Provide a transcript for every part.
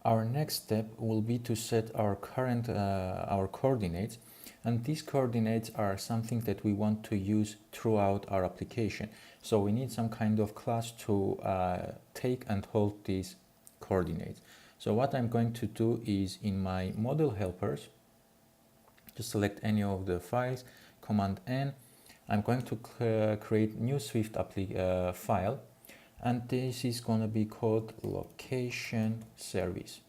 our next step will be to set our current our coordinates, and these coordinates are something that we want to use throughout our application. So we need some kind of class to take and hold these coordinates. So what I'm going to do is in my model helpers, to select any of the files, Command N, I'm going to create new Swift file, and this is going to be called LocationService.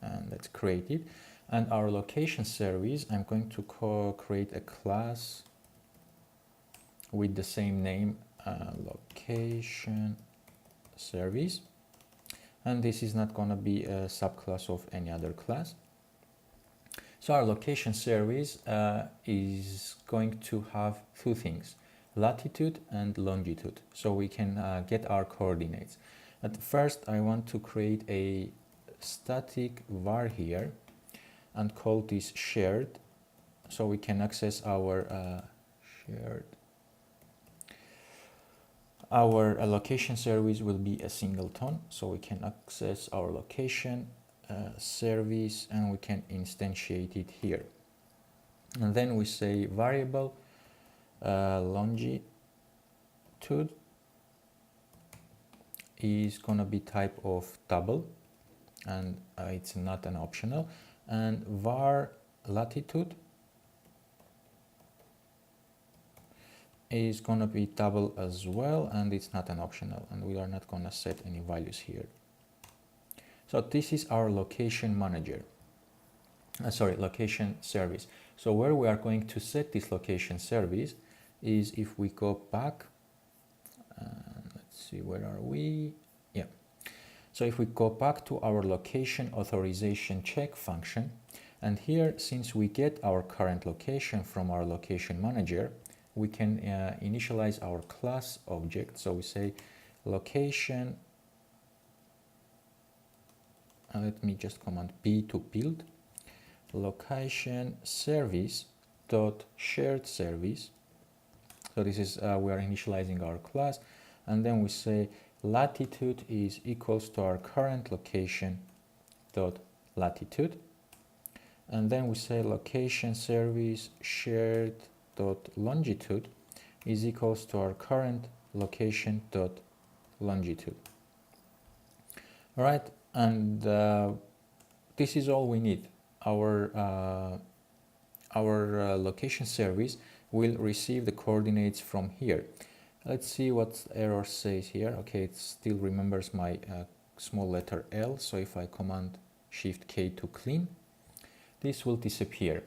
And let's create it. And our LocationService, I'm going to create a class with the same name, LocationService. And this is not going to be a subclass of any other class. So our LocationService is going to have two things, latitude and longitude, so we can get our coordinates. At first, I want to create a static var here and call this shared, so we can access our LocationService will be a singleton, so we can access our location service and we can instantiate it here. And then we say variable longitude is gonna be type of double, and it's not an optional, and var latitude is gonna be double as well, and it's not an optional, and we are not gonna set any values here. So this is our location manager, location service. So where we are going to set this location service is if we go back, let's see, where are we? Yeah. So if we go back to our location authorization check function, and here, since we get our current location from our location manager, we can initialize our class object. So we say location, let me just command B to build, location service dot shared service. So this is we are initializing our class, and then we say latitude is equals to our current location dot latitude, and then we say location service shared dot longitude is equals to our current location dot longitude. All right, and this is all we need. Our location service will receive the coordinates from here. Let's see what error says here. Okay, it still remembers my small letter L, so if I command Shift K to clean, this will disappear.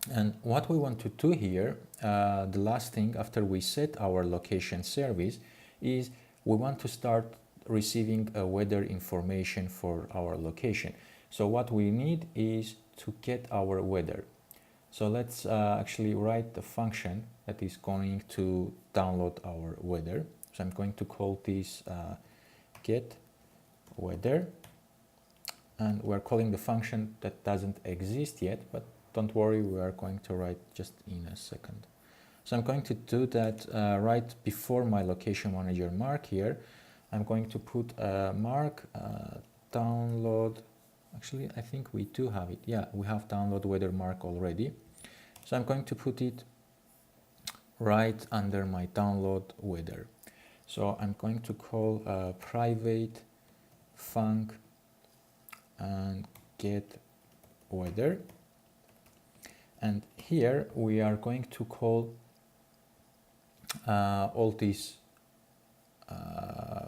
And what we want to do here, the last thing after we set our location service, is we want to start receiving weather information for our location. So what we need is to get our weather. So let's actually write the function that is going to download our weather. So I'm going to call this get weather, and we're calling the function that doesn't exist yet, but don't worry, we are going to write just in a second. So I'm going to do that right before my location manager mark here. I'm going to put a mark download. Actually, I think we do have it. Yeah, we have download weather mark already. So I'm going to put it right under my download weather. So I'm going to call private func and get weather. And here we are going to call all these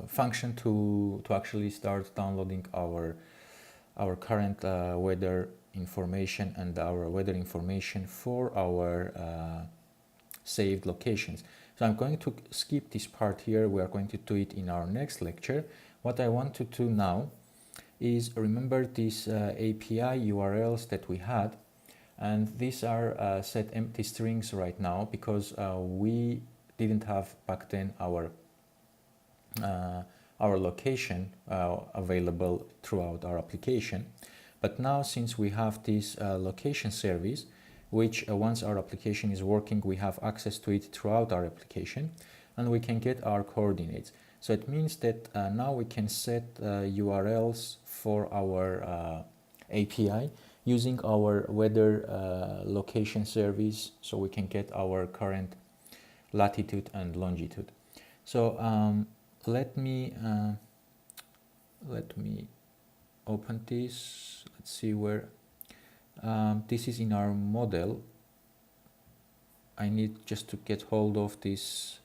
function to actually start downloading our current weather information and our weather information for our saved locations. So I'm going to skip this part here. We are going to do it in our next lecture. What I want to do now is remember these API URLs that we had, and these are set empty strings right now because we didn't have back then our location available throughout our application. But now, since we have this location service, which once our application is working, we have access to it throughout our application, and we can get our coordinates. So it means that now we can set URLs for our API using our weather location service, so we can get our current latitude and longitude. So let me open this. Let's see where this is in our model. I need just to get hold of this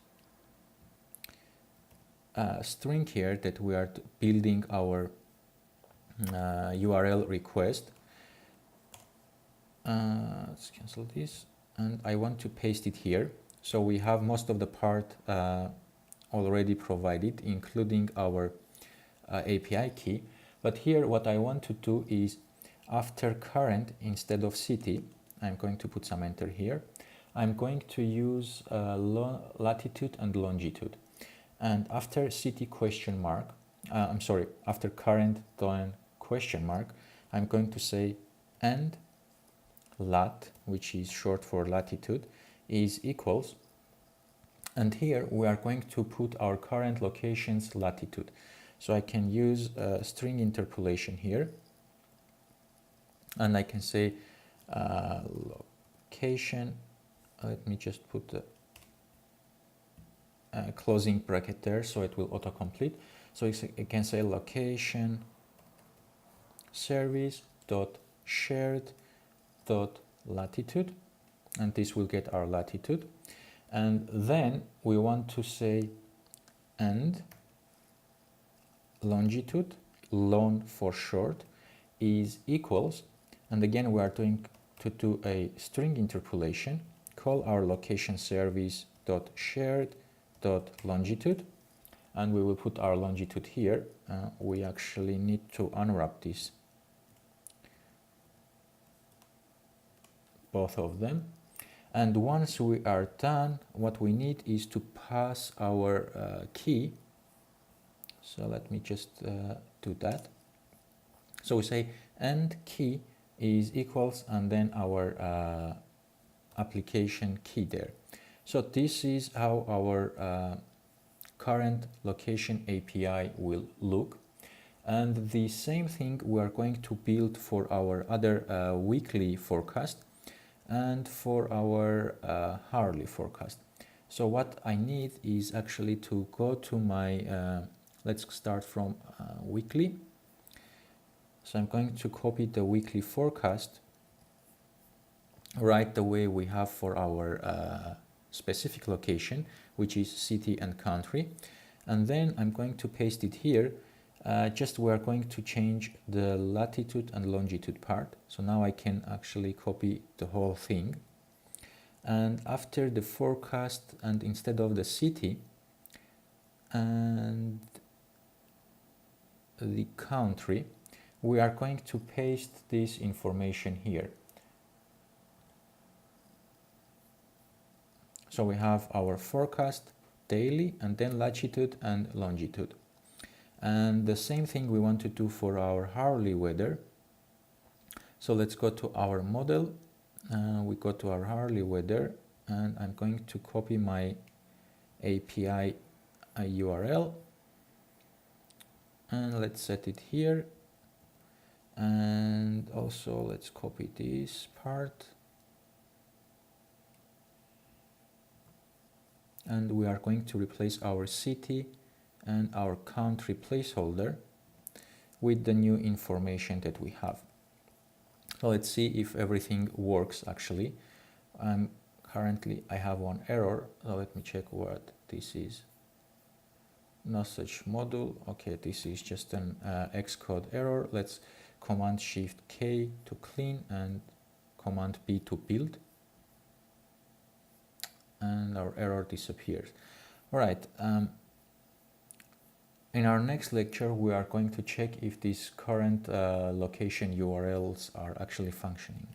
string here that we are building our URL request. Let's cancel this, and I want to paste it here. So we have most of the part already provided, including our API key. But here what I want to do is, after current instead of city, I'm going to put some enter here. I'm going to use latitude and longitude. And after city question mark, after current then question mark, I'm going to say and lat, which is short for latitude, is equals. And here we are going to put our current location's latitude. So I can use string interpolation here. And I can say location, let me just put the closing bracket there so it will autocomplete. So I can say location service dot shared dot latitude, and this will get our latitude. And then we want to say and longitude, lon for short, is equals, and again we are going to do a string interpolation, call our location service dot shared dot longitude, and we will put our longitude here. We actually need to unwrap this, both of them. And once we are done, what we need is to pass our key. So let me just do that. So we say and key is equals, and then our application key there. So this is how our current location API will look. And the same thing we are going to build for our other weekly forecast and for our hourly forecast. So what I need is actually to go to my, let's start from weekly. So I'm going to copy the weekly forecast right the way we have for our specific location, which is city and country. And then I'm going to paste it here. Just we are going to change the latitude and longitude part. So now I can actually copy the whole thing. And after the forecast, and instead of the city and the country, we are going to paste this information here. So we have our forecast daily, and then latitude and longitude. And the same thing we want to do for our hourly weather. So let's go to our model. We go to our hourly weather, and I'm going to copy my API URL. And let's set it here. And also let's copy this part. And we are going to replace our city and our country placeholder with the new information that we have. So let's see if everything works actually. Currently I have one error. So let me check what this is. No such module. Okay, this is just an Xcode error. Let's Command Shift K to clean and Command B to build. And our error disappears. All right. In our next lecture, we are going to check if these current location URLs are actually functioning.